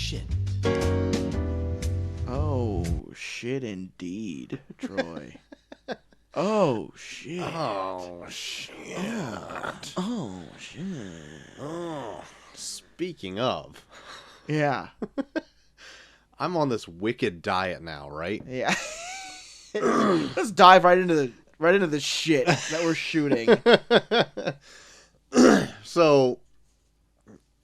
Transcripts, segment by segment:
shit. Oh, shit indeed, Troy. Oh, shit. Oh, shit. Oh, shit. Oh. Speaking of, Yeah. I'm on this wicked diet now, right? Yeah. Let's dive right into the shit that we're shooting. So,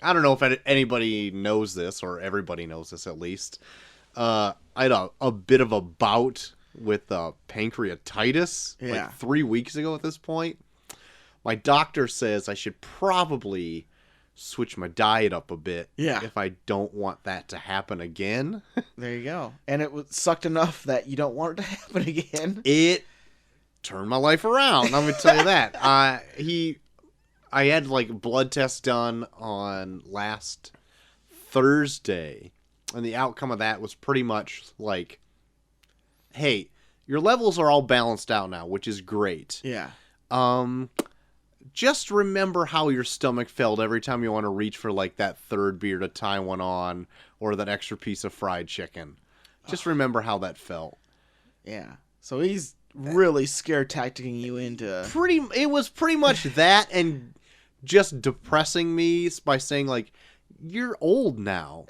I don't know if anybody knows this, or everybody knows this at least. I had a bit of a bout with pancreatitis like 3 weeks ago at this point. My doctor says I should probably switch my diet up a bit if I don't want that to happen again. There you go. And it sucked enough that you don't want it to happen again. It turned my life around, I'm going to tell you that. I had like blood tests done on last Thursday, and the outcome of that was pretty much like, hey, your levels are all balanced out now, which is great. Yeah. Just remember how your stomach felt every time you want to reach for like that third beer to tie one on, or that extra piece of fried chicken. Just remember how that felt. Yeah. So he's really scare tacticing you into... It was pretty much that, and just depressing me by saying like, you're old now.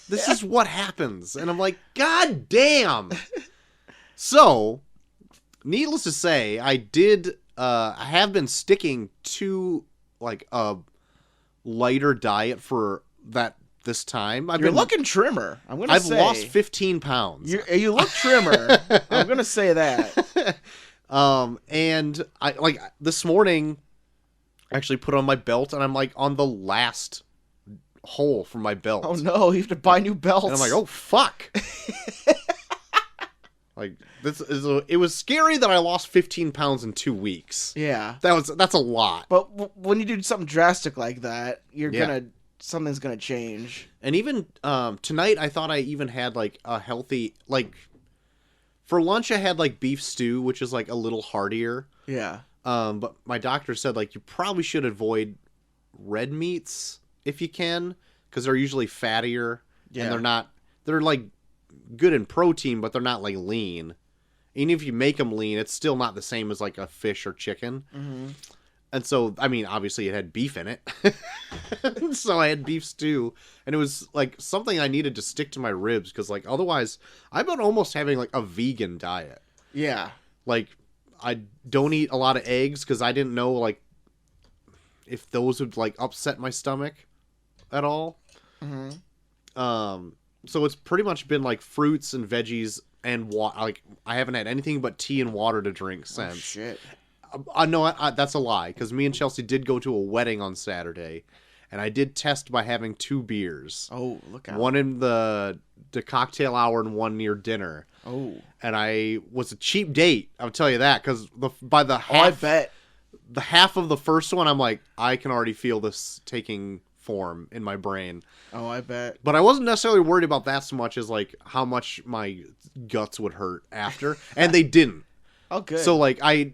This is what happens. And I'm like, God damn. So, needless to say, I have been sticking to like a lighter diet for this time. You're looking trimmer. I've lost 15 pounds. You look trimmer. I'm gonna say that. And I this morning I actually put on my belt, and I'm like on the last hole from my belt. Oh no, you have to buy new belts. And I'm like, oh fuck. Like it was scary that I lost 15 pounds in 2 weeks. Yeah. That's a lot. But when you do something drastic like that, something's gonna change. And even tonight, I thought I even had like a healthy, like for lunch I had like beef stew, which is like a little heartier. Yeah. But my doctor said like you probably should avoid red meats if you can, because they're usually fattier and they're like good in protein, but they're not like lean. Even if you make them lean, it's still not the same as like a fish or chicken. Mm-hmm. And so, I mean, obviously it had beef in it. So I had beef stew, and it was like something I needed to stick to my ribs, because like otherwise I've been almost having like a vegan diet. Yeah. Like I don't eat a lot of eggs because I didn't know like if those would like upset my stomach at all. Mm-hmm. So it's pretty much been like fruits and veggies and water. Like I haven't had anything but tea and water to drink since. Oh, shit. No, that's a lie, because me and Chelsea did go to a wedding on Saturday, and I did test by having 2 beers. Oh, look out. One in the cocktail hour and one near dinner. Oh. And I was a cheap date, I'll tell you that, because by the half... Oh, I bet. The half of the first one, I'm like, I can already feel this taking form in my brain. Oh, I bet. But I wasn't necessarily worried about that so much as like how much my guts would hurt after, and they didn't. Oh, good. So like I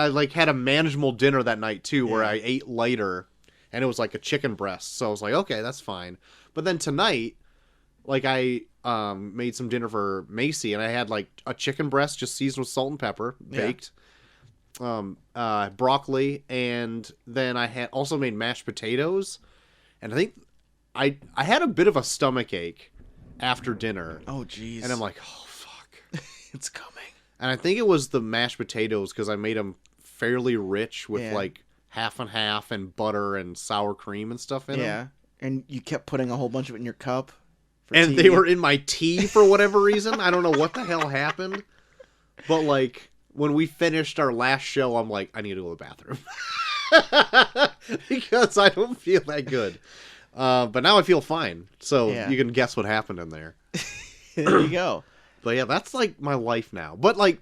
like had a manageable dinner that night too, where I ate lighter, and it was like a chicken breast. So I was like, okay, that's fine. But then tonight, like I made some dinner for Macy, and I had like a chicken breast just seasoned with salt and pepper, baked. Broccoli, and then I had also made mashed potatoes, and I think I had a bit of a stomach ache after dinner. Oh jeez. And I'm like, oh fuck. It's coming. And I think it was the mashed potatoes, because I made them fairly rich with like half and half and butter and sour cream and stuff in them. Yeah. And you kept putting a whole bunch of it in your cup. And they were in my tea for whatever reason. I don't know what the hell happened. But like when we finished our last show, I'm like, I need to go to the bathroom. Because I don't feel that good. But now I feel fine. So you can guess what happened in there. There you go. But yeah, that's like my life now. But like,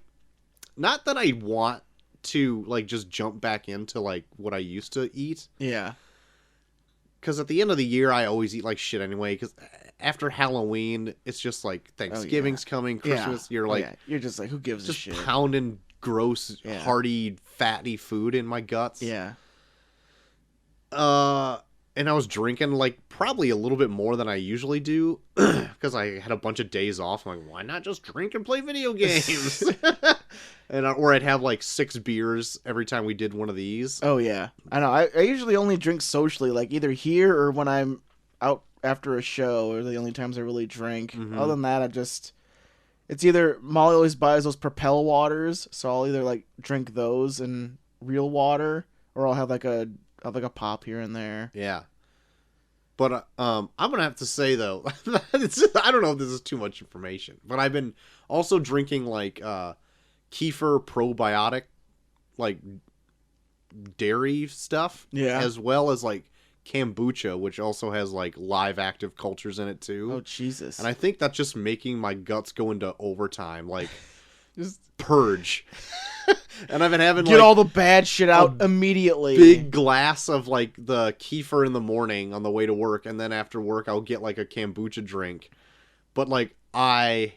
not that I want to like just jump back into like what I used to eat. Yeah. Because at the end of the year, I always eat like shit anyway. Because after Halloween, it's just like Thanksgiving's coming, Christmas. You're like, you're just like, who gives a shit? Just pounding gross, hearty, fatty food in my guts. Yeah. And and I was drinking like probably a little bit more than I usually do because I had a bunch of days off. I'm like, why not just drink and play video games? Or I'd have like 6 beers every time we did one of these. Oh yeah, I know. I usually only drink socially, like either here or when I'm out after a show, are the only times I really drink. Mm-hmm. Other than that, it's either Molly always buys those Propel waters, so I'll either like drink those and real water, or I'll have like a pop here and there. Yeah. But I'm gonna have to say though, I don't know if this is too much information, but I've been also drinking like kefir probiotic, like dairy stuff, as well as like kombucha, which also has like live active cultures in it too. Oh Jesus! And I think that's just making my guts go into overtime, like just purge. And I've been having get all the bad shit out immediately. Big glass of like the kefir in the morning on the way to work, and then after work I'll get like a kombucha drink. But like I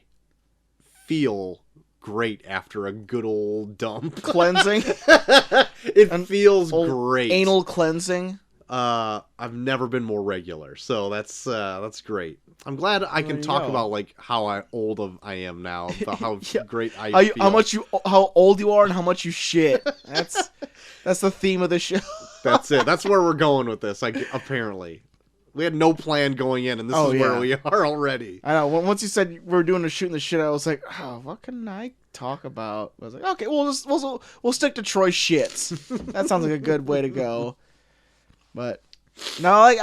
feel great after a good old dump. Cleansing. It feels great. Anal cleansing. I've never been more regular, so that's great. I'm glad I can talk about like how old I am now, about how great I feel. How old you are and how much you shit. That's the theme of the show. That's it. That's where we're going with this. Apparently, we had no plan going in, and this is where we are already. I know. Once you said we're doing the shooting the shit, I was like, oh, what can I talk about? I was like, okay, we'll stick to Troy shits. That sounds like a good way to go. But no, like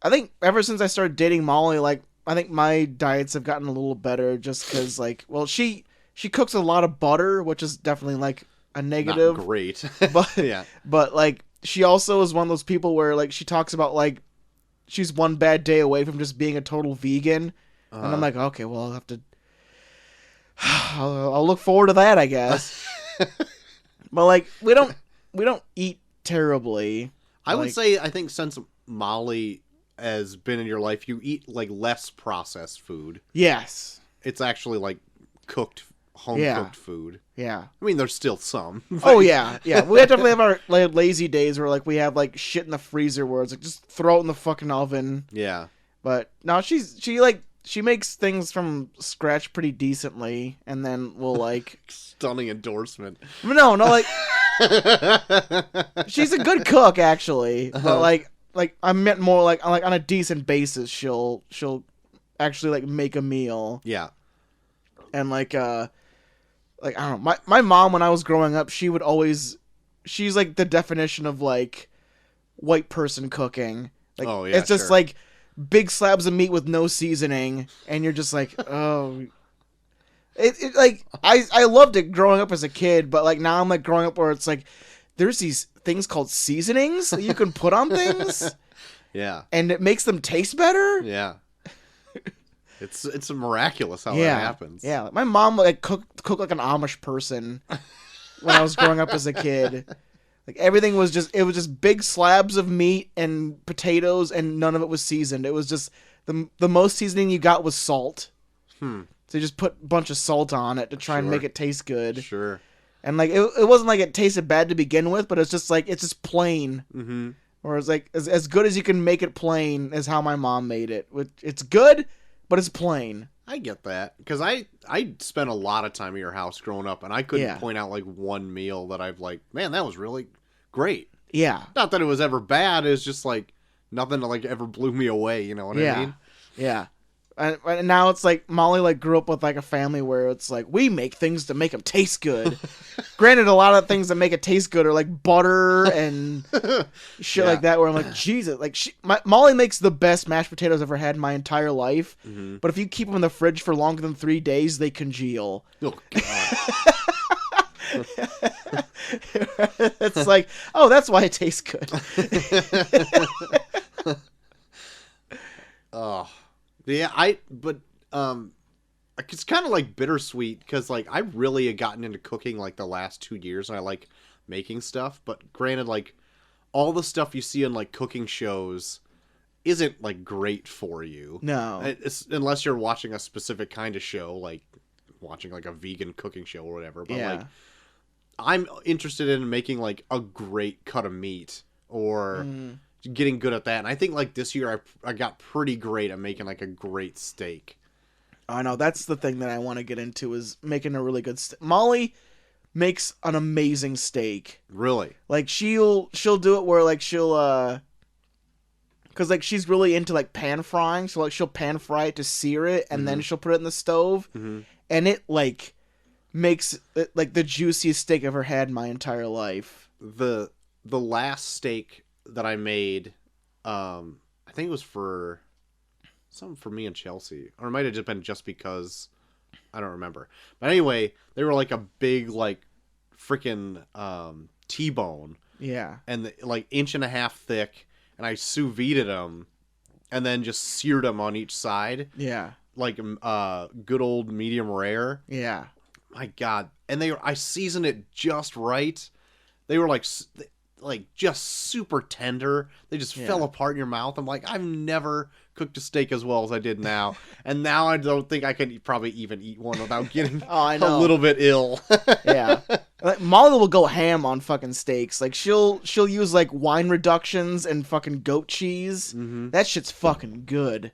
I think ever since I started dating Molly, like I think my diets have gotten a little better just because like, well, she cooks a lot of butter, which is definitely like a negative. Not great. But yeah. But like she also is one of those people where like she talks about like she's one bad day away from just being a total vegan, and I'm like, okay, well I'll have to. I'll look forward to that, I guess. But like we don't eat terribly. I would say I think since Molly has been in your life, you eat like less processed food. Yes. It's actually like home cooked food. Yeah. I mean, there's still some. Oh yeah, yeah. We definitely have our like, lazy days where like we have like shit in the freezer where it's like just throw it in the fucking oven. Yeah. But no, she makes things from scratch pretty decently, and then we'll like stunning endorsement. No, like she's a good cook actually, but like I meant more like on a decent basis. She'll actually like make a meal. Yeah. And like I don't know, my mom when I was growing up, she's like the definition of like white person cooking. Like, oh yeah, it's just like big slabs of meat with no seasoning, and you're just like, oh. It like I loved it growing up as a kid, but like now I'm like growing up where it's like there's these things called seasonings that you can put on things. Yeah. And it makes them taste better. Yeah. It's miraculous how that happens. Yeah. My mom like cooked like an Amish person when I was growing up as a kid. Like everything was just big slabs of meat and potatoes, and none of it was seasoned. It was just the most seasoning you got was salt. So you just put a bunch of salt on it to try and make it taste good. Sure. And like it wasn't like it tasted bad to begin with, but it's just plain. Mm-hmm. Or it's like as good as you can make it plain is how my mom made it. It's good, but it's plain. I get that because I spent a lot of time at your house growing up, and I couldn't point out like one meal that I've like, man, that was really great. Yeah. Not that it was ever bad. It's just like nothing that like ever blew me away. You know what I mean? Yeah. And now it's like Molly like grew up with like a family where it's like we make things to make them taste good. Granted, a lot of things that make it taste good are like butter and shit like that. Where I'm like, Jesus, like Molly makes the best mashed potatoes I've ever had in my entire life. Mm-hmm. But if you keep them in the fridge for longer than 3 days, they congeal. Oh God. It's like, oh, that's why it tastes good. Oh. Yeah, it's kind of like bittersweet because like I really had gotten into cooking like the last 2 years, and I like making stuff. But granted, like all the stuff you see in like cooking shows isn't like great for you. No, it's unless you're watching a specific kind of show, like watching like a vegan cooking show or whatever. But like I'm interested in making like a great cut of meat or getting good at that. And I think like this year I got pretty great at making like a great steak. I know, that's the thing that I want to get into, is making a really good steak. Molly makes an amazing steak. Really? Like she'll do it where like she'll cuz like she's really into like pan frying, so like she'll pan fry it to sear it and then she'll put it in the stove and it like makes it like the juiciest steak I've ever had in my entire life. The last steak that I made, I think it was for something for me and Chelsea, or it might have just been just because, I don't remember. But anyway, they were like a big like freaking T-bone. Yeah. And like 1.5 inches thick, and I sous vide'd them, and then just seared them on each side. Yeah. Like good old medium rare. Yeah. My God, and I seasoned it just right. They were like just super tender. They just fell apart in your mouth. I'm like, I've never cooked a steak as well as I did now, and now I don't think I can probably even eat one without getting I know. a little bit ill. Yeah, like Molly will go ham on fucking steaks. Like she'll use like wine reductions and fucking goat cheese. That shit's fucking good.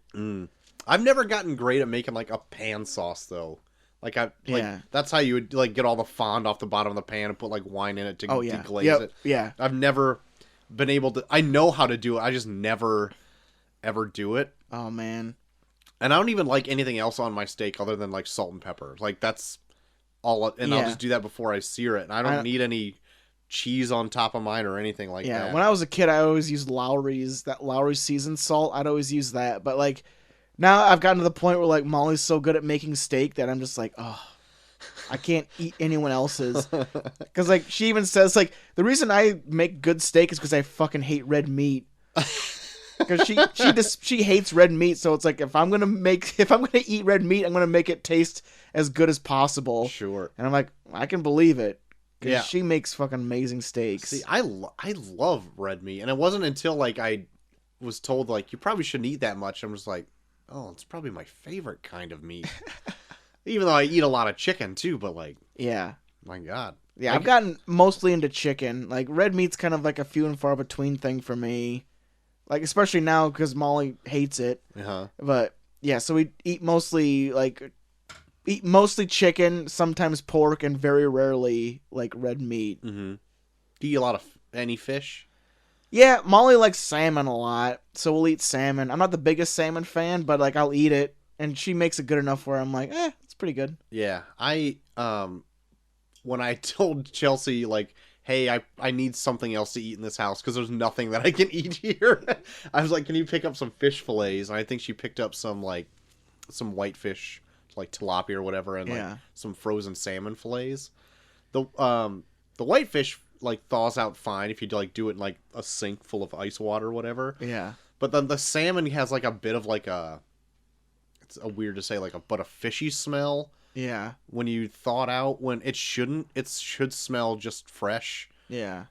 I've never gotten great at making like a pan sauce though. That's how you would like get all the fond off the bottom of the pan and put like wine in it to deglaze it. Yeah. I've never been able to. I know how to do it. I just never ever do it. Oh man. And I don't even like anything else on my steak other than like salt and pepper. Like that's all. And I'll just do that before I sear it. And I don't need any cheese on top of mine or anything like that. Yeah. When I was a kid, I always used Lowry's seasoned salt. I'd always use that. But like, now I've gotten to the point where like Molly's so good at making steak that I'm just like, oh, I can't eat anyone else's. Because like she even says like the reason I make good steak is because I fucking hate red meat. Because she hates red meat, so it's like if I'm gonna eat red meat, I'm gonna make it taste as good as possible. Sure. And I'm like, I can believe it. Because she makes fucking amazing steaks. See, I love red meat, and it wasn't until like I was told like you probably shouldn't eat that much. I'm just like, oh, it's probably my favorite kind of meat. Even though I eat a lot of chicken too, but like, yeah, my God, yeah, I've gotten mostly into chicken. Like red meat's kind of like a few and far between thing for me. Like especially now because Molly hates it. But yeah, so we eat mostly chicken, sometimes pork, and very rarely like red meat. Do you eat a lot of any fish? Yeah, Molly likes salmon a lot, so we'll eat salmon. I'm not the biggest salmon fan, but like I'll eat it, and she makes it good enough where I'm like, it's pretty good. Yeah, when I told Chelsea like, hey, I need something else to eat in this house because there's nothing that I can eat here. I was like, can you pick up some fish fillets? And I think she picked up some whitefish, like tilapia or whatever, and like some frozen salmon fillets. The whitefish like thaws out fine if you like do it in like a sink full of ice water or whatever. Yeah. But then the salmon has like a bit of like it's a weird to say like a fishy smell. Yeah. When you thaw it out, when it shouldn't. It should smell just fresh. Yeah.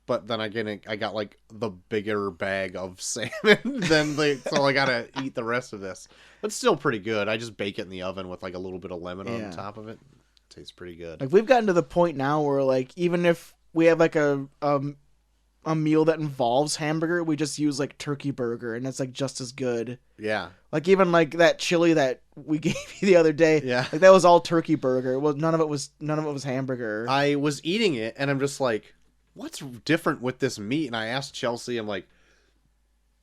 But then again, I got like the bigger bag of salmon so I gotta eat the rest of this. But still pretty good. I just bake it in the oven with like a little bit of lemon on top of it. Tastes pretty good. Like we've gotten to the point now where like even if we have like a meal that involves hamburger, we just use like turkey burger, and it's like just as good. Yeah. Like even like that chili that we gave you the other day. Yeah. Like that was all turkey burger. Well, none of it was hamburger. I was eating it, and I'm just like, what's different with this meat? And I asked Chelsea, I'm like,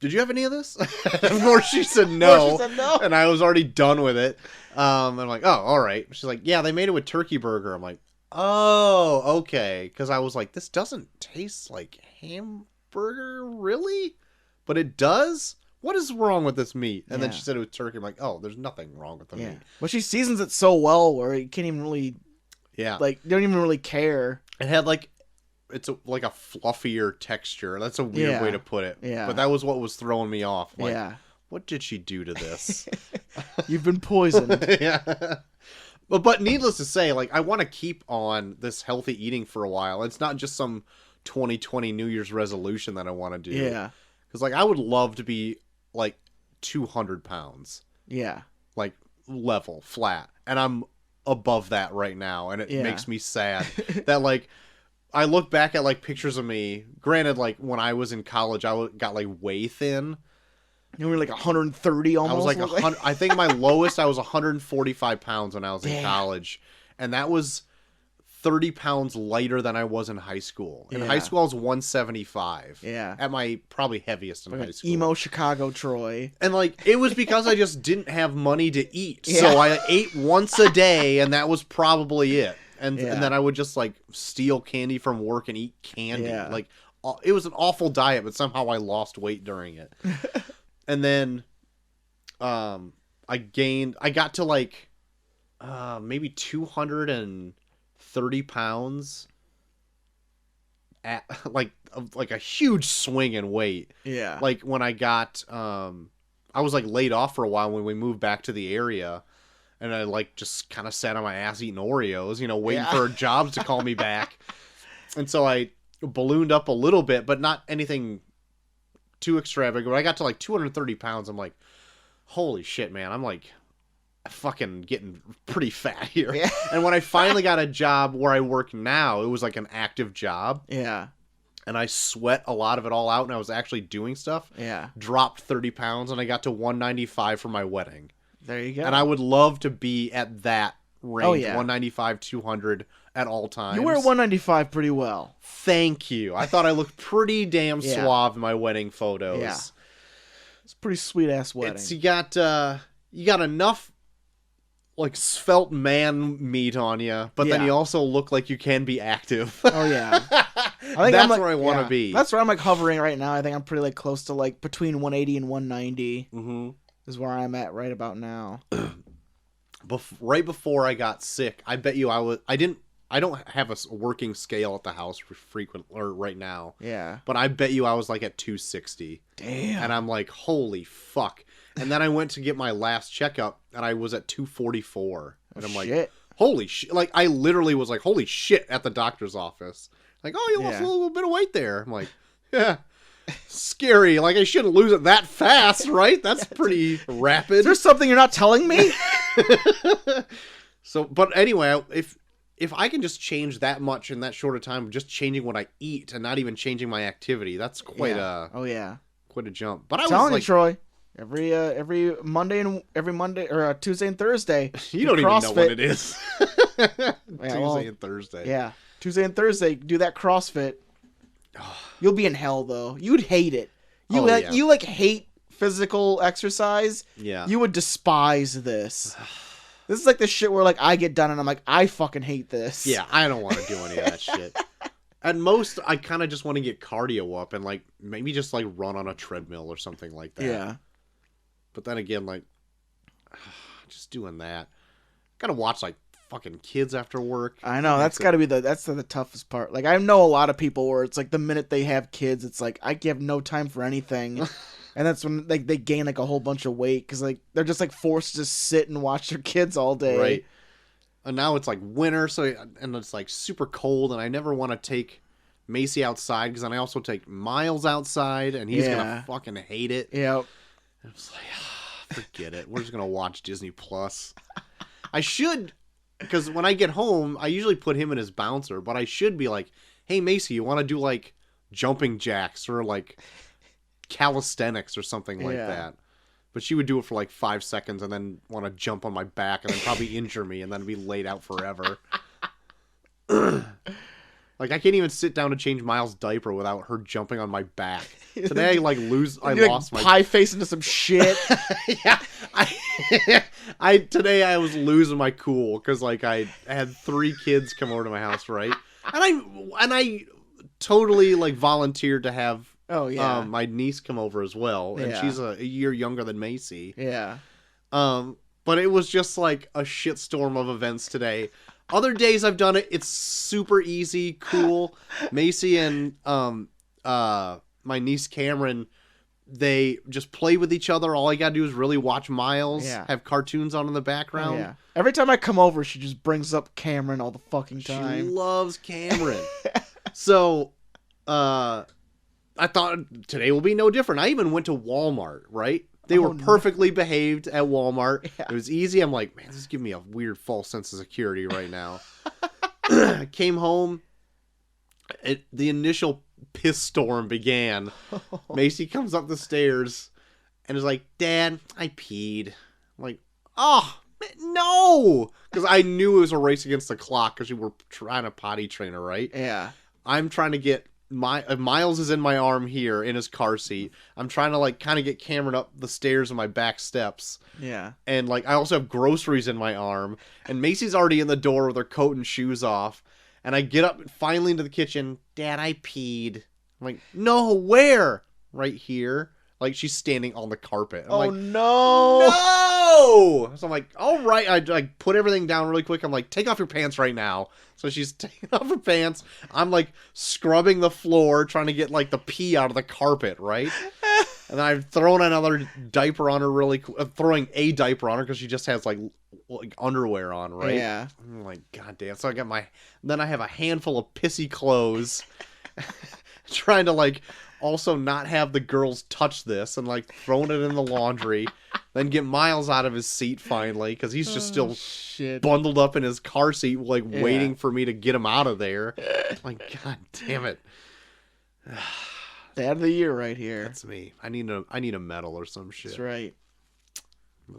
did you have any of this? Of course she said no. And I was already done with it. I'm like, oh, all right. She's like, yeah, they made it with turkey burger. I'm like, oh, okay. Because I was like, this doesn't taste like hamburger, really? But it does? What is wrong with this meat? And then she said it was turkey. I'm like, oh, there's nothing wrong with the meat. Well, she seasons it so well where you can't even really, like, you don't even really care. It had like, it's like a fluffier texture. That's a weird way to put it. Yeah. But that was what was throwing me off. Like, what did she do to this? You've been poisoned. Yeah. But needless to say, like, I want to keep on this healthy eating for a while. It's not just some 2020 New Year's resolution that I want to do. Yeah. Because, like, I would love to be, like, 200 pounds. Yeah. Like, level, flat. And I'm above that right now. And it makes me sad that, like, I look back at like pictures of me. Granted, like when I was in college, got like way thin. You were like 130 almost. I was like 100. I think my lowest I was 145 pounds when I was in college, and that was 30 pounds lighter than I was in high school. In high school, I was 175. Yeah. At my probably heaviest in high school. Emo Chicago Troy. And like it was because I just didn't have money to eat, so I ate once a day, and that was probably it. And then I would just like steal candy from work and eat candy. Yeah. Like it was an awful diet, but somehow I lost weight during it. And then I got to like maybe 230 pounds at like a huge swing in weight. Yeah. Like when I got I was like laid off for a while when we moved back to the area. And I like just kind of sat on my ass eating Oreos, waiting for jobs to call me back. And so I ballooned up a little bit, but not anything too extravagant. When I got to like 230 pounds, I'm like, holy shit, man. I'm like fucking getting pretty fat here. Yeah. And when I finally got a job where I work now, it was like an active job. Yeah. And I sweat a lot of it all out, and I was actually doing stuff. Yeah. Dropped 30 pounds, and I got to 195 for my wedding. There you go. And I would love to be at that range, 195, 200 at all times. You wear 195 pretty well. Thank you. I thought I looked pretty damn suave in my wedding photos. Yeah. It's a pretty sweet ass wedding. You got enough like svelte man meat on you, but then you also look like you can be active. Oh yeah. I think that's where I want to be. That's where I'm like hovering right now. I think I'm pretty like close to like between 180 and 190. Mm-hmm. Is where I'm at right about now. Right before I got sick, I bet you I don't have a working scale at the house right now. Yeah. But I bet you I was like at 260. Damn. And I'm like, holy fuck. And then I went to get my last checkup and I was at 244. And I'm like, holy shit. Like I literally was like, holy shit at the doctor's office. Like, oh, you lost a little bit of weight there. I'm like, yeah. Scary. Like I shouldn't lose it that fast, right? That's pretty rapid. Is there something you're not telling me? So, but anyway, if I can just change that much in that short of time, just changing what I eat and not even changing my activity, that's quite quite a jump. But I was like, Troy, every Monday or Tuesday and Thursday, you don't even know what it is. Tuesday and Thursday. Yeah, Tuesday and Thursday, do that CrossFit. You'll be in hell though. You'd hate it. You hate physical exercise. Yeah. You would despise this. This is like the shit where like I get done and I'm like, I fucking hate this. Yeah, I don't want to do any of that shit. At most, I kind of just want to get cardio up and like maybe just like run on a treadmill or something like that. Yeah. But then again, like just doing that, gotta watch like fucking kids after work. I know that's got to be the toughest part. Like I know a lot of people where it's like the minute they have kids, it's like I have no time for anything, and that's when like they gain like a whole bunch of weight because like they're just like forced to just sit and watch their kids all day. Right. And now it's like winter, and it's like super cold, and I never want to take Macy outside because then I also take Miles outside, and he's gonna fucking hate it. Yeah. It's like forget it. We're just gonna watch Disney Plus. I should. Because when I get home, I usually put him in his bouncer, but I should be like, hey, Macy, you want to do, like, jumping jacks or, like, calisthenics or something like that. But she would do it for, like, 5 seconds and then want to jump on my back and then probably injure me and then be laid out forever. Like, I can't even sit down to change Miles' diaper without her jumping on my back. Today, I lost my... pie face into some shit. Yeah. Today I was losing my cool because, like, I had 3 kids come over to my house, right? And I totally, like, volunteered to have my niece come over as well. And she's a year younger than Macy. Yeah. But it was just, like, a shitstorm of events today. Other days I've done it, it's super easy, cool. Macy and my niece Cameron, they just play with each other. All I gotta do is really watch Miles, have cartoons on in the background. Yeah. Every time I come over, she just brings up Cameron all the fucking time. She loves Cameron. So, I thought today will be no different. I even went to Walmart, right? They were perfectly behaved at Walmart. Yeah. It was easy. I'm like, man, this is giving me a weird false sense of security right now. Came home. The initial piss storm began. Macy comes up the stairs and is like, Dad, I peed. I'm like, oh, no! Because I knew it was a race against the clock because you were trying to potty train her, right? Yeah. I'm trying to get Miles is in my arm here in his car seat. I'm trying to like kind of get Cameron up the stairs in my back steps. Yeah. And like I also have groceries in my arm. And Macy's already in the door with her coat and shoes off. And I get up finally into the kitchen. Dad, I peed. I'm like, no, where? Right here. Like she's standing on the carpet. I'm like, no! No! So I'm like, all right. I like put everything down really quick. I'm like, take off your pants right now. So she's taking off her pants. I'm like scrubbing the floor, trying to get like the pee out of the carpet, right? And then I've thrown another diaper on her throwing a diaper on her because she just has like underwear on, right? Yeah. I'm like, God damn. So then I have a handful of pissy clothes trying to like also not have the girls touch this and like throwing it in the laundry. Then get Miles out of his seat finally because he's just still bundled up in his car seat, like waiting for me to get him out of there. Like, God damn it! Dad of the year right here. That's me. I need a medal or some shit. That's right.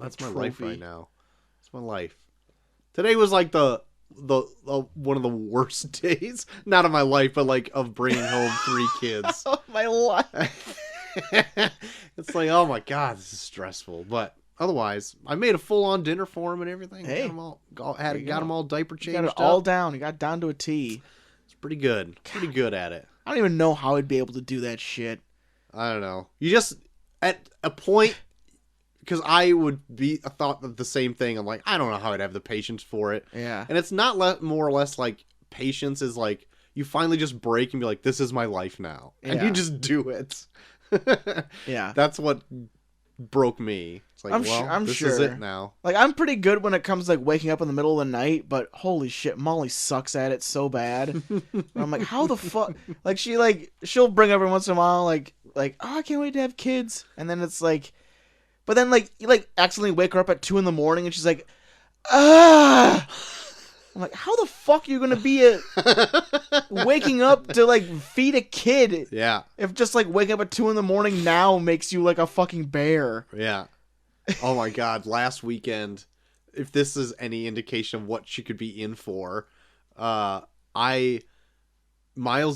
That's my life right now. That's my life. Today was like the one of the worst days, not of my life, but like of bringing home 3 kids. My life. It's like, oh my God, this is stressful. But otherwise, I made a full-on dinner for him and everything. Hey, got them all diaper changed. You got it all down. You got down to a T. It's pretty good. Pretty good at it. I don't even know how I'd be able to do that shit. I don't know. You just at a point, because I would be thought the same thing. I'm like, I don't know how I'd have the patience for it. Yeah. And it's not more or less like patience is like you finally just break and be like, this is my life now, and you just do it. Yeah, that's what broke me. It's like, I'm this sure is it now. Like, I'm pretty good when it comes to like waking up in the middle of the night, but holy shit, Molly sucks at it so bad. I'm like, how the fuck? Like, she'll bring up every once in a while, like, oh, I can't wait to have kids, and then it's like, but then like you like accidentally wake her up at 2 a.m. and she's like, ah. I'm like, how the fuck are you gonna be waking up to like feed a kid? Yeah. If just like waking up at 2 a.m. now makes you like a fucking bear. Yeah. Oh my God. Last weekend, if this is any indication of what she could be in for, Miles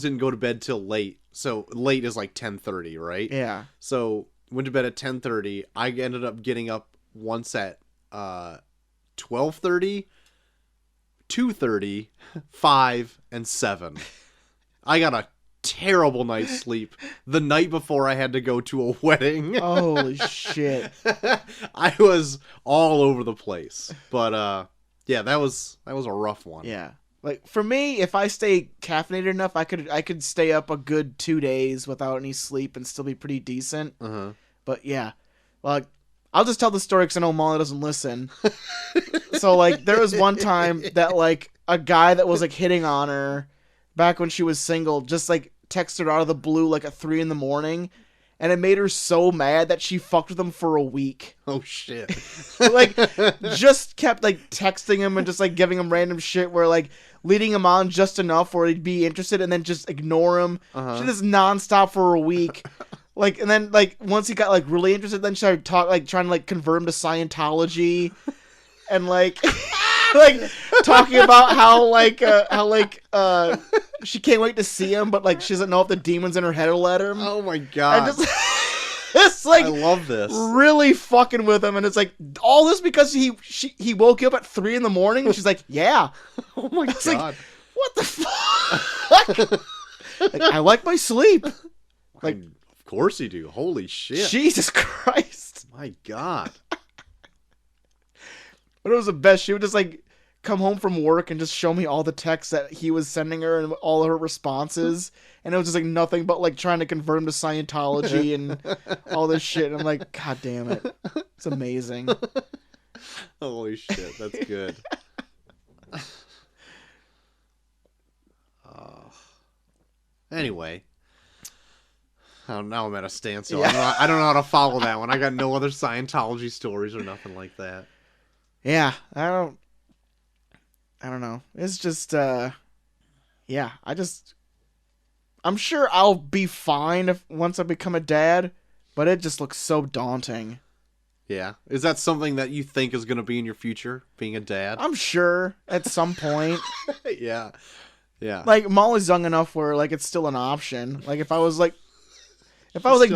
didn't go to bed till late. So late is like 10:30, right? Yeah. So went to bed at 10:30. I ended up getting up once at 12:30. 2:30, 5, and 7. I got a terrible night's sleep the night before I had to go to a wedding. Holy shit. I was all over the place. But yeah, that was a rough one. Yeah. Like for me, if I stay caffeinated enough, I could stay up a good 2 days without any sleep and still be pretty decent. Uh-huh. But yeah. Like, I'll just tell the story because I know Molly doesn't listen. So, like, there was one time that, like, a guy that was, like, hitting on her back when she was single just, like, texted her out of the blue, like, at 3 a.m. And it made her so mad that she fucked with him for a week. Oh, shit. Like, just kept, like, texting him and just, like, giving him random shit where, like, leading him on just enough where he'd be interested and then just ignore him. Uh-huh. She did this nonstop for a week. Like, and then, like, once he got, like, really interested, then she started trying to, like, convert him to Scientology. And, like, like, talking about how she can't wait to see him, but, like, she doesn't know if the demons in her head will let him. Oh, my God. And just, it's, like, I love this. Really fucking with him. And it's, like, all this because he woke you up at 3 a.m. And she's like, yeah. Oh, my God. Like, what the fuck? Like, I like my sleep. Like, of course you do. Holy shit. Jesus Christ. My God. But it was the best. She would just like come home from work and just show me all the texts that he was sending her and all her responses. And it was just like nothing but like trying to convert him to Scientology and all this shit. And I'm like, God damn it. It's amazing. Holy shit. That's good. Anyway. Oh, now I'm at a standstill. Yeah. I don't know how to follow that one. I got no other Scientology stories or nothing like that. Yeah, I don't know. It's just, yeah, I'm sure I'll be fine once I become a dad, but it just looks so daunting. Yeah. Is that something that you think is going to be in your future, being a dad? I'm sure at some point. Yeah. Yeah. Like, Molly's young enough where, like, it's still an option. Like, if I was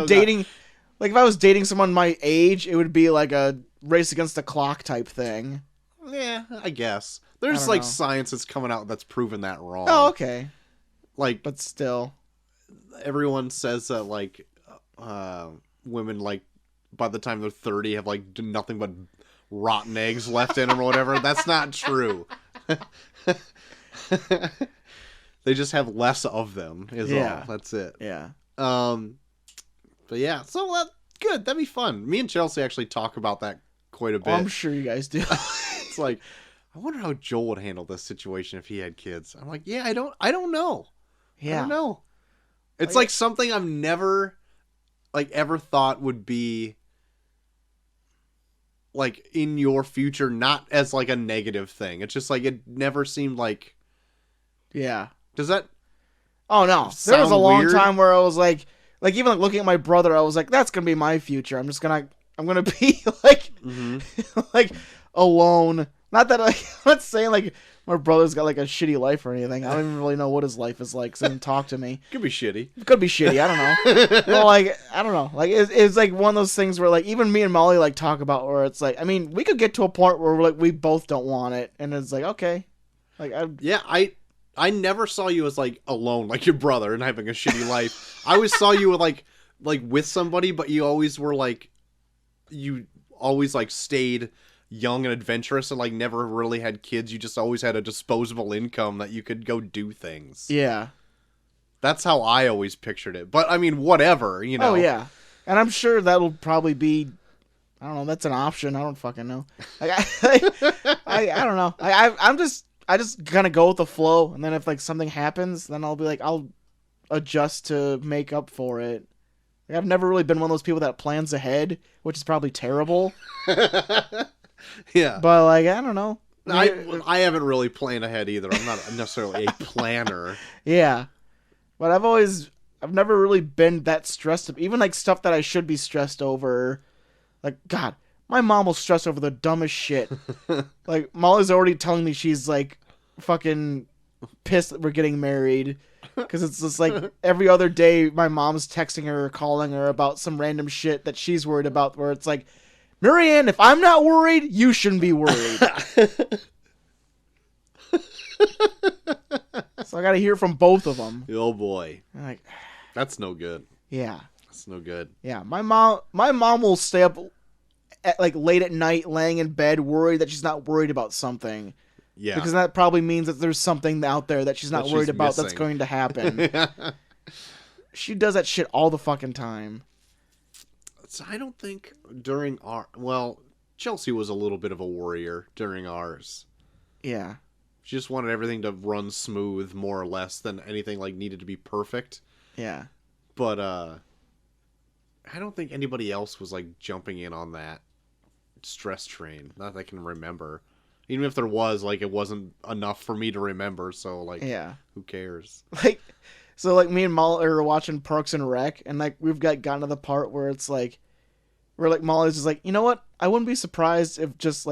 dating someone my age, it would be like a race against the clock type thing. Yeah, I guess. There's, I don't know. science that's coming out that's proven that wrong. Oh, okay. Like, But still. everyone says that, women, by the time they're 30 have, nothing but rotten eggs left in them or whatever. That's not true. They just have less of them, is all. That's it. Yeah. But yeah, so good. That'd be fun. Me and Chelsea actually talk about that quite a bit. Oh, I'm sure you guys do. It's like, I wonder how Joel would handle this situation if he had kids. I'm like, yeah, I don't know. Yeah. I don't know. It's like something I've never ever thought would be in your future, not as a negative thing. It's just it never seemed like. Yeah. Does that? Oh no. There was a long weird? time where I was even looking at my brother, I was like, that's gonna be my future. I'm gonna be alone. Not that I'm not saying my brother's got a shitty life or anything. I don't even really know what his life is like, because he didn't talk to me. Could be shitty. It could be shitty. I don't know. Well, I don't know. It's one of those things where even me and Molly talk about where it's I mean, we could get to a point where we both don't want it, and it's okay. Yeah, I never saw you as alone like your brother and having a shitty life. I always saw you with with somebody, but you always were you always stayed young and adventurous and never really had kids. You just always had a disposable income that you could go do things. Yeah. That's how I always pictured it. But I mean, whatever, you know. Oh yeah. And I'm sure that'll probably be, I don't know, that's an option. I don't fucking know. I don't know. I just kind of go with the flow, and then if something happens, then I'll be I'll adjust to make up for it. I've never really been one of those people that plans ahead, which is probably terrible. Yeah. But I don't know. I haven't really planned ahead either. I'm not necessarily a planner. Yeah. But I've never really been that stressed. Even stuff that I should be stressed over. God, my mom will stress over the dumbest shit. Molly's already telling me she's fucking pissed that we're getting married. Because it's just every other day my mom's texting her or calling her about some random shit that she's worried about, where it's Marianne, if I'm not worried, you shouldn't be worried. So I gotta hear from both of them. Oh boy. I'm that's no good. Yeah. That's no good. Yeah, my mom will stay up at late at night, laying in bed, worried that she's not worried about something. Yeah. Because that probably means that there's something out there that she's not worried about missing. that's going to happen. She does that shit all the fucking time. So I don't think during Chelsea was a little bit of a worrier during ours. Yeah. She just wanted everything to run smooth, more or less, than anything needed to be perfect. Yeah. But I don't think anybody else was jumping in on that stress train. Not that I can remember. Even if there was, it wasn't enough for me to remember. So yeah. Who cares? So me and Molly are watching Parks and Rec, and we've gotten to the part where it's where Molly's just you know what? I wouldn't be surprised if just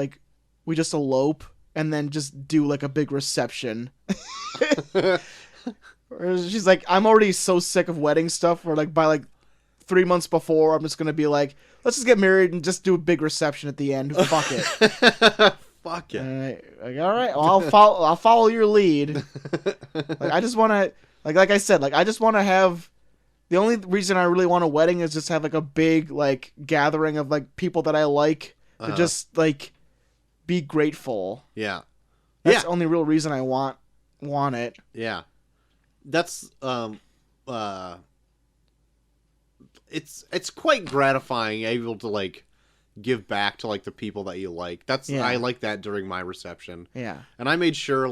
we just elope and then just do a big reception. She's I'm already so sick of wedding stuff where by 3 months before I'm just gonna be let's just get married and just do a big reception at the end. Fuck it. Fuck it. All right. Well, I'll follow your lead. I just want to like I said, I just want to have. The only reason I really want a wedding is just have a big gathering of people that I like to just be grateful. Yeah. That's the only real reason I want it. Yeah. That's it's quite gratifying able to give back to the people that you like. I like that during my reception. Yeah. And I made sure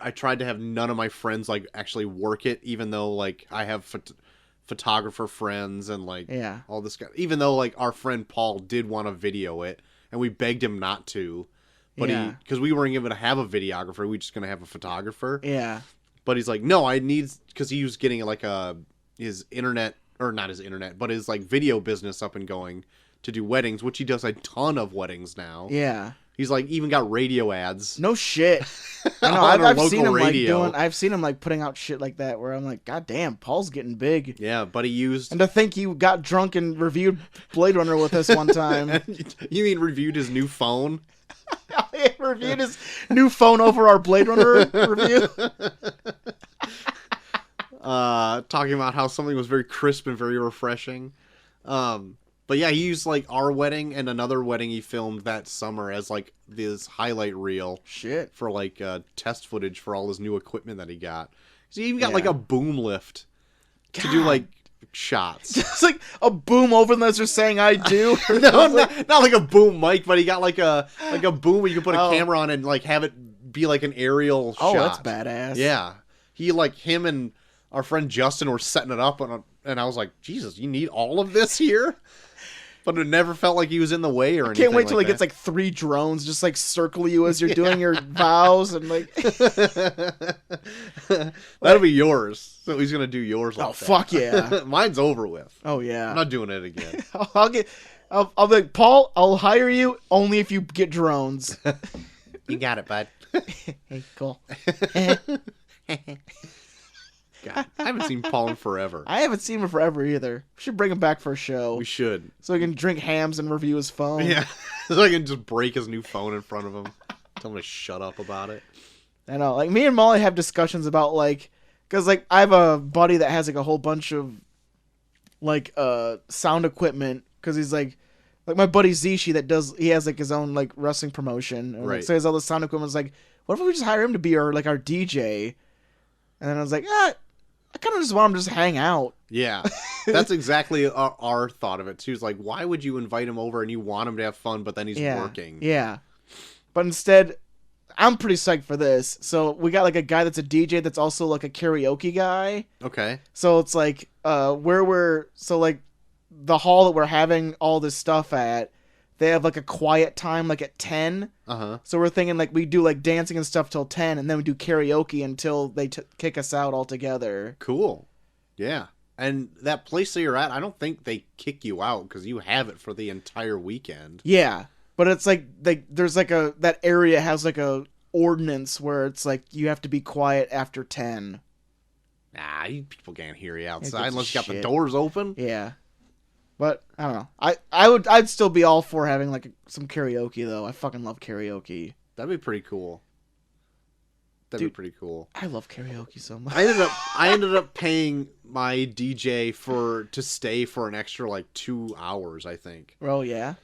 I tried to have none of my friends actually work it, even though I have photographer friends and all this guy. Even though our friend Paul did want to video it, and we begged him not to, but because we weren't even gonna have a videographer, we were just gonna have a photographer. Yeah. But he's like, no, I need, because he was getting like his internet, or not his internet, but his like video business up and going to do weddings, which he does a ton of weddings now. Yeah. He's like even got radio ads. No shit. I know. I've seen him radio. Like I've seen him like putting out shit like that where I'm like, God damn, Paul's getting big. Yeah, but he used. And to think he got drunk and reviewed Blade Runner with us one time. You mean reviewed his new phone? He reviewed his new phone over our Blade Runner review. Talking about how something was very crisp and very refreshing. But yeah, he used like our wedding and another wedding he filmed that summer as like this highlight reel. Shit. For like test footage for all his new equipment that he got. So he even got like a boom lift to do like shots. Just like a boom over them as they're saying I do. No, not like a boom mic, but he got like a boom where you can put a camera on and like have it be like an aerial shot. Oh, that's badass. Yeah. He like him and our friend Justin were setting it up and I was like, Jesus, you need all of this here? But it never felt like he was in the way or anything. Can't wait till he gets like 3 drones just like circle you as you're doing your vows and like. That'll be yours. So he's gonna do yours. Like Fuck yeah! Mine's over with. Oh yeah. I'm not doing it again. I'll be like, Paul, I'll hire you only if you get drones. You got it, bud. Hey, cool. God, I haven't seen Paul in forever. I haven't seen him forever either. We should bring him back for a show. We should. So he can drink hams and review his phone. Yeah. So I can just break his new phone in front of him. Tell him to shut up about it. I know. Like, me and Molly have discussions about, like... Because, like, I have a buddy that has, like, a whole bunch of, like, sound equipment. Because he's, like... Like, my buddy Zishi that does... He has, like, his own, like, wrestling promotion. And, right. Like, so he has all the sound equipment. It's like, what if we just hire him to be our DJ? And then I was like, I kind of just want him to just hang out. Yeah. That's exactly our thought of it, too. It's like, why would you invite him over and you want him to have fun, but then he's working? Yeah. But instead, I'm pretty psyched for this. So we got, like, a guy that's a DJ that's also, like, a karaoke guy. Okay. So it's, like, so, like, the hall that we're having all this stuff at, they have, like, a quiet time, like, at 10. Uh-huh. So we're thinking, like, we do, like, dancing and stuff till 10, and then we do karaoke until they kick us out altogether. Cool. Yeah. And that place that you're at, I don't think they kick you out, because you have it for the entire weekend. Yeah. But it's, like there's, like, that area has, like, a ordinance where it's, like, you have to be quiet after 10. Nah, people can't hear you outside unless you got the shit. doors open. Yeah. But I don't know. I'd still be all for having like some karaoke though. I fucking love karaoke. That'd be pretty cool. That'd be pretty cool. I love karaoke so much. I ended up paying my DJ to stay for an extra like 2 hours, I think. Oh yeah.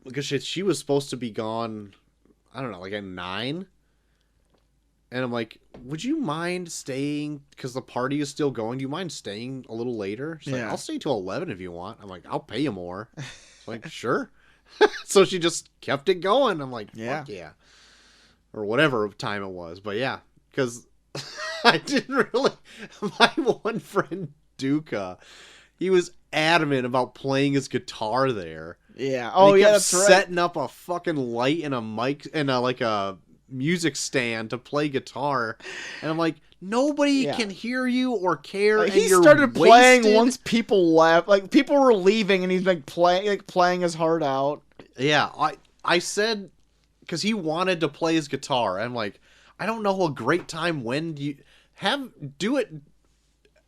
Because she was supposed to be gone, I don't know, like at 9. And I'm like, would you mind staying? Because the party is still going. Do you mind staying a little later? She's like, I'll stay till 11 if you want. I'm like, I'll pay you more. It's like, sure. So she just kept it going. I'm like, fuck yeah. Or whatever time it was. But yeah, because I didn't really. My one friend, Duca, he was adamant about playing his guitar there. Yeah. Oh, yeah, that's right. Setting up a fucking light and a mic and like a music stand to play guitar, and I'm like, nobody can hear you or care. Like, and he you're started wasted. playing once people left. Like people were leaving, and he's like playing his heart out. Yeah, I said because he wanted to play his guitar. I'm like, I don't know a great time when do do it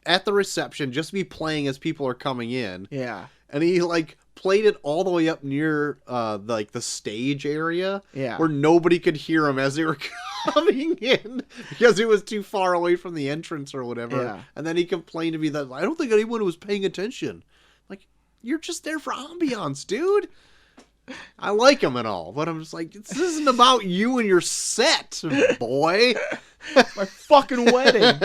at the reception. Just be playing as people are coming in. Yeah, and he like played it all the way up near the stage area, where nobody could hear him as they were coming in because it was too far away from the entrance or whatever. Yeah. And then he complained to me that I don't think anyone was paying attention. Like, you're just there for ambiance, dude. I like him and all, but I'm just like, this isn't about you and your set, boy. My fucking wedding.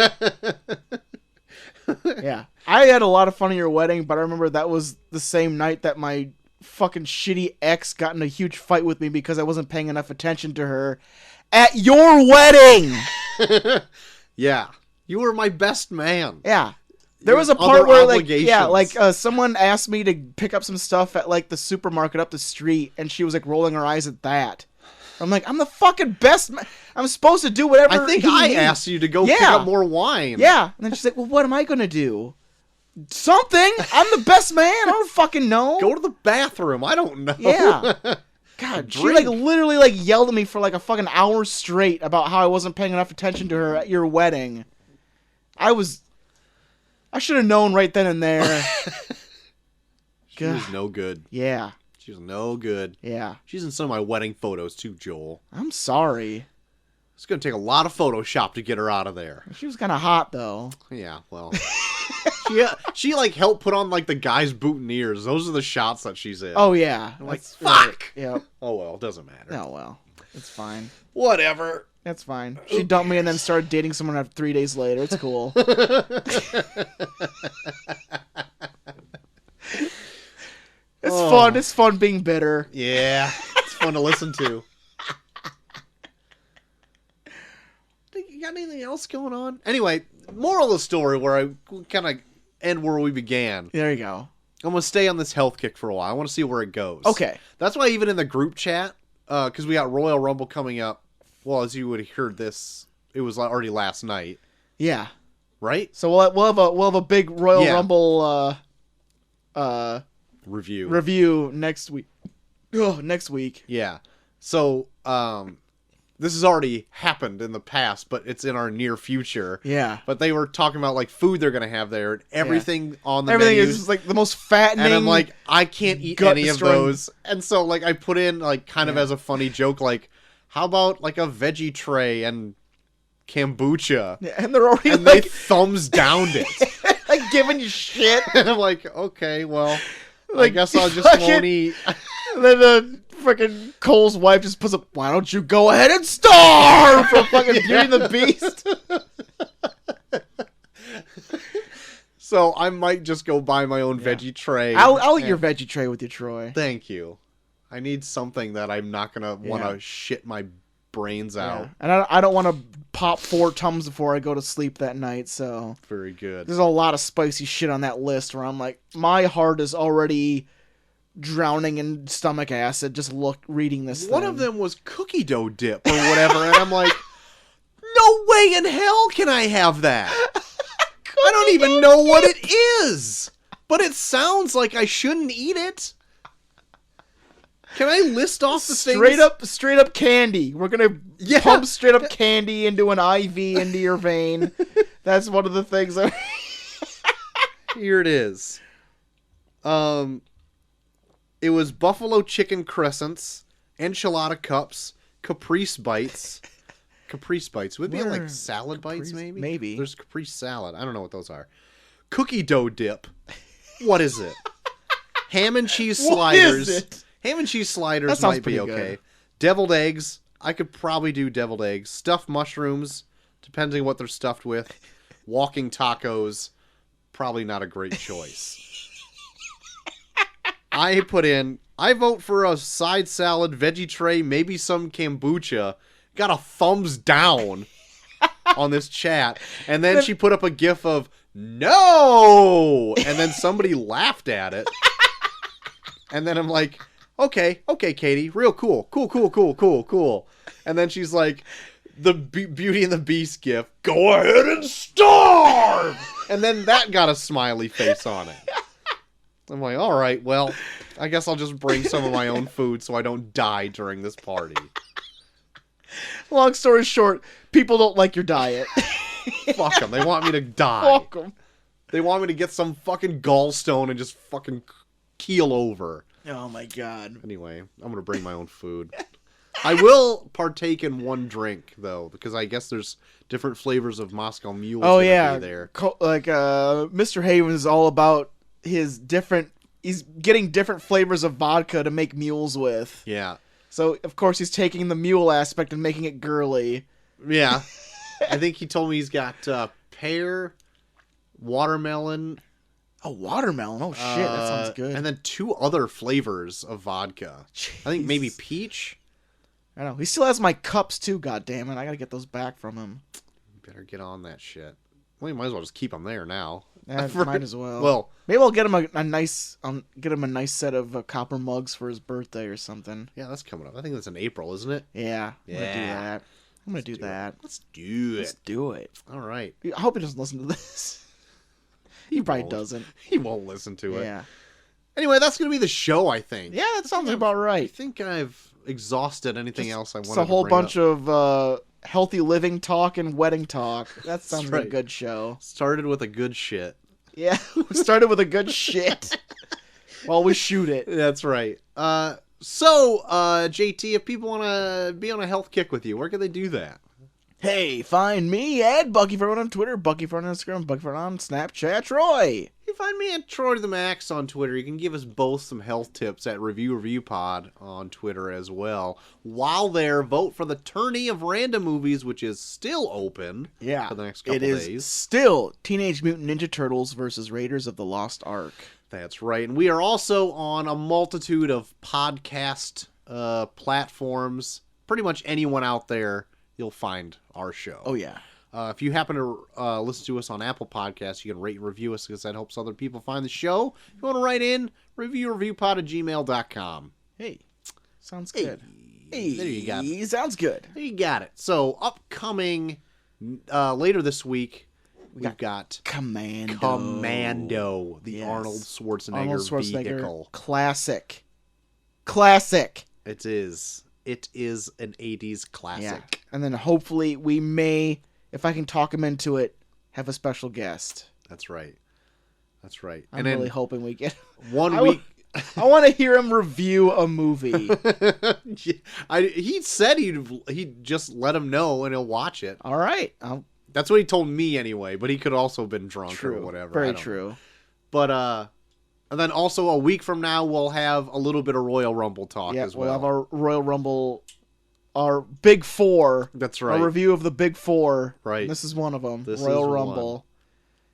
Yeah. I had a lot of fun at your wedding, but I remember that was the same night that my fucking shitty ex got in a huge fight with me because I wasn't paying enough attention to her at your wedding. Yeah. You were my best man. Yeah. There was a part where obligations. someone asked me to pick up some stuff at like the supermarket up the street, and she was like rolling her eyes at that. I'm like, I'm the fucking best man. I'm supposed to do whatever I think he I needs. asked you to go pick up more wine. Yeah. And then she's like, well, what am I going to do? Something. I'm the best man. I don't fucking know. Go to the bathroom. I don't know. Yeah. God, she like literally like yelled at me for like a fucking hour straight about how I wasn't paying enough attention to her at your wedding. I should have known right then and there. She was no good. Yeah. She was no good. Yeah. She's in some of my wedding photos too, Joel. I'm sorry. It's going to take a lot of Photoshop to get her out of there. She was kind of hot, though. Yeah, well. she like helped put on like the guy's boutonnieres. Those are the shots that she's in. Oh, yeah. I'm like, fuck! Right. Yep. Oh, well, it doesn't matter. Oh, well. It's fine. Whatever. That's fine. She dumped me and then started dating someone after 3 days later. It's cool. It's fun. It's fun being bitter. Yeah. It's fun to listen to. You got anything else going on? Anyway, moral of the story where I kind of end where we began. There you go. I'm going to stay on this health kick for a while. I want to see where it goes. Okay. That's why even in the group chat, because we got Royal Rumble coming up, well, as you would have heard this, it was already last night. Yeah. Right? So we'll have a big Royal Rumble review next week. Oh, next week. Yeah. So, this has already happened in the past, but it's in our near future. Yeah. But they were talking about like food they're gonna have there, and everything on the everything menus. is just, like the most fattening. And I'm like, I can't eat any of those. And so like I put in like kind of as a funny joke, like, how about like a veggie tray and kombucha? Yeah, and they're already and like they thumbs downed it, like giving you shit. And I'm like, okay, well, like, I guess I'll just won't eat. And then freaking Cole's wife just puts up, why don't you go ahead and starve for fucking Beauty and the Beast? So I might just go buy my own veggie tray. I'll eat your veggie tray with you, Troy. Thank you. I need something that I'm not going to want to shit my brains out. And I don't want to pop 4 Tums before I go to sleep that night, so. Very good. There's a lot of spicy shit on that list where I'm like, my heart is already drowning in stomach acid just reading this One of them was cookie dough dip or whatever, and I'm like, no way in hell can I have that. I don't even know what it is, but it sounds like I shouldn't eat it. Can I list off the things? Straight up candy. We're gonna pump straight up candy into an IV into your vein. That's one of the things. Here it is. It was buffalo chicken crescents, enchilada cups, caprese bites. Caprese bites. Would it be like salad bites, maybe? Maybe. There's caprese salad. I don't know what those are. Cookie dough dip. What is it? Ham and cheese sliders. What is it? Ham and cheese sliders might be okay. Good. Deviled eggs. I could probably do deviled eggs. Stuffed mushrooms, depending on what they're stuffed with. Walking tacos. Probably not a great choice. I vote for a side salad, veggie tray, maybe some kombucha. Got a thumbs down on this chat. And then she put up a gif of, no! And then somebody laughed at it. And then I'm like, okay, Katie, real cool. Cool. And then she's like, the Beauty and the Beast gif, go ahead and starve! And then that got a smiley face on it. I'm like, all right, well, I guess I'll just bring some of my own food so I don't die during this party. Long story short, people don't like your diet. Fuck them. They want me to die. Fuck them. They want me to get some fucking gallstone and just fucking keel over. Oh my god. Anyway, I'm going to bring my own food. I will partake in one drink, though, because I guess there's different flavors of Moscow Mule. Oh, yeah. There. Mr. Haven is all about his different... He's getting different flavors of vodka to make mules with. Yeah. So, of course, he's taking the mule aspect and making it girly. Yeah. I think he told me he's got pear, watermelon... Oh, watermelon. Oh, shit. That sounds good. And then 2 other flavors of vodka. Jeez. I think maybe peach. I know. He still has my cups, too, goddammit. I gotta get those back from him. Better get on that shit. Well, you might as well just keep them there now. Might as well. Well, maybe I'll get him a nice set of copper mugs for his birthday or something. yeah, that's coming up. I think that's in April, isn't it? Yeah, I'm gonna do that. I'm gonna do that. Let's do it. Let's do it. All right. I hope he doesn't listen to this. He probably doesn't. He won't listen to it. Yeah. Anyway, that's going to be the show, I think. Yeah, that sounds about right. I think I've exhausted anything else I wanted to It's a whole bring bunch up. of healthy living talk and wedding talk. That sounds like a right. good show. Started with a good shit. Yeah, we started with a good shit while we shoot it. That's right. So, JT, if people want to be on a health kick with you, where can they do that? Hey, find me at BuckyForone on Twitter, BuckyForone on Instagram, BuckyForone on Snapchat. Troy! You find me at Troy to the Max on Twitter. You can give us both some health tips at Review Pod on Twitter as well. While there, vote for the tourney of random movies, which is still open for the next couple days. It is still Teenage Mutant Ninja Turtles versus Raiders of the Lost Ark. That's right. And we are also on a multitude of podcast platforms. Pretty much anyone out there, you'll find our show. Oh, yeah. If you happen to listen to us on Apple Podcasts, you can rate and review us because that helps other people find the show. If you want to write in, reviewpod@gmail.com. Hey, sounds good. Hey, there you go. Sounds good. There you got it. So, upcoming later this week, we've got Commando. the Yes. Arnold Schwarzenegger vehicle. Classic. It is an 80s classic. Yeah. And then hopefully we may, if I can talk him into it, have a special guest. That's right. I'm really hoping we get 1 week. I want to hear him review a movie. He said he'd just let him know and he'll watch it. All right. That's what he told me anyway, but he could also have been drunk True. or whatever. Very true. But and then also a week from now we'll have a little bit of Royal Rumble talk as well. We'll have our Royal Rumble, our Big Four. That's right. A review of the Big Four. Right. And this is one of them. This Royal is Rumble.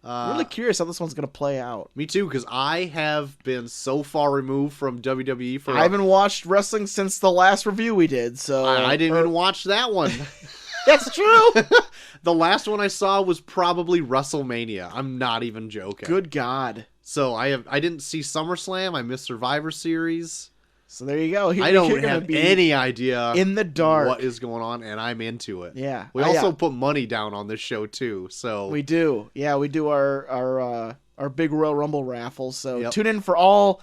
I'm really curious how this one's going to play out. Me too, because I have been so far removed from WWE I haven't watched wrestling since the last review we did, so I didn't even watch that one. That's true. The last one I saw was probably WrestleMania. I'm not even joking. Good God. So I didn't see SummerSlam. I missed Survivor Series. So there you go. I don't have any idea in the dark what is going on, and I'm into it. Yeah. We also put money down on this show too. So we do. Yeah, we do our big Royal Rumble raffle. So Yep. tune in for all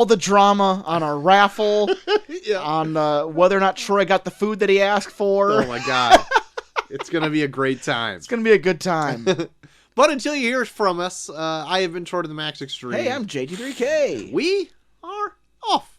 the drama on our raffle, Yeah. on whether or not Troy got the food that he asked for. Oh my God. It's going to be a great time. It's going to be a good time. But until you hear from us, I have been Troy to the Max Extreme. Hey, I'm JT3K. We are off.